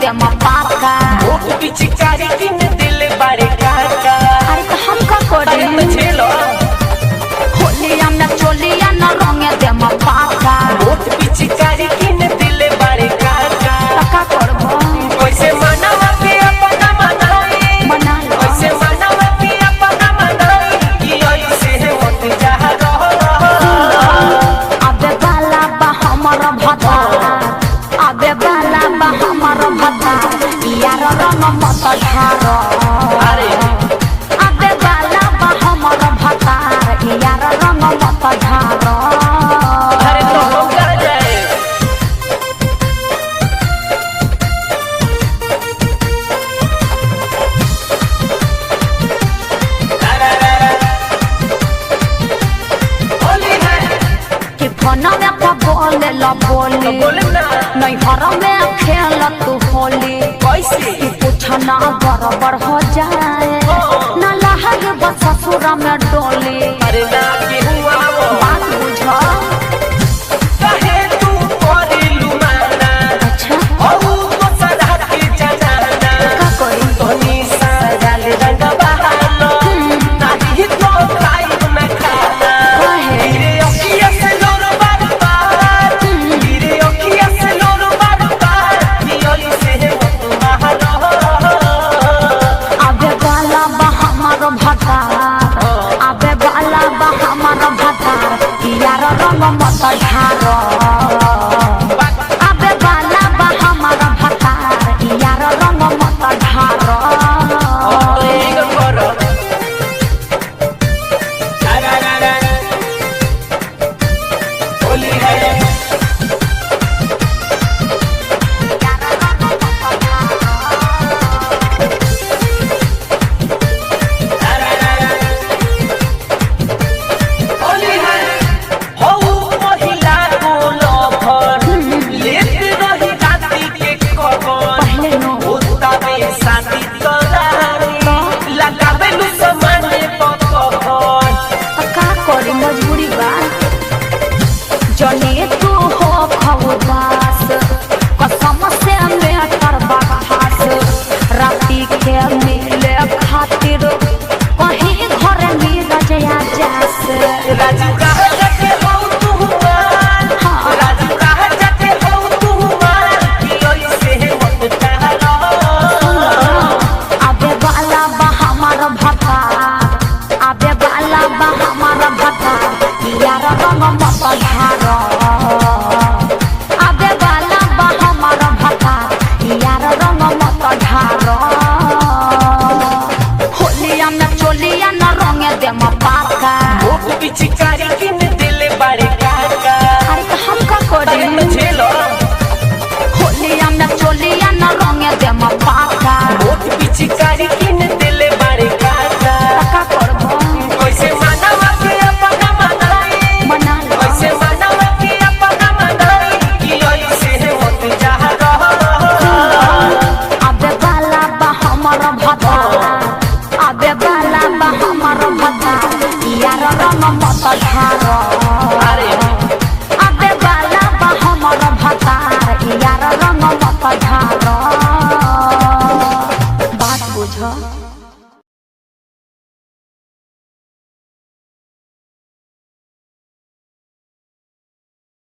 दे पाका पिचकारी किन दिल बड़े काका। अरे तो हम का करे होलिया में चोलिया न रंगे दे पाका पिचकारी किन दिल बड़े काका। का करबो कैसे मनावा के अपना मनाई मना कैसे मनावा के अपना मनाई कि ऐसे मत जा अबे बाला बा हमर भता अबे बाला बा हमर भता यार रंग मत ढारो अबे बाला बा हमर भता यार रंग मत ढारो अरे तो हम कर जाए होली है कि फोन में का बोले ला बोली बोले ना नहीं हर में खेल तू होली कैसे पूछना बराबर हो जाए न लहर बस ससुर में डोली अरे ना के हुआ वो बात बुझो कहे तू करिलु माना अच्छा औ तो सदा के जनाना का कोई तोनी साजल रंग बहालो नाही तो खाई न खाना कहे गिरे अखिया से लोर बार बार गिरे अखिया से लोर बार बार नियली से मत महलो अबे बाला बा हमर भतार अबे बाला बा हमर भतार यार रंग मत ढारो अबे बाला बा हमर भतार यार रंग मत ढारो एक करो रा रा रा होली है होली है हो महिला को लभर लेते रही राती के खबर पहले नो होता में शादी करारी लगावे लू समाने पकड़ का करी मजबूरी बा जने तू हो खवदास कसम से मैं करबा खास राती के में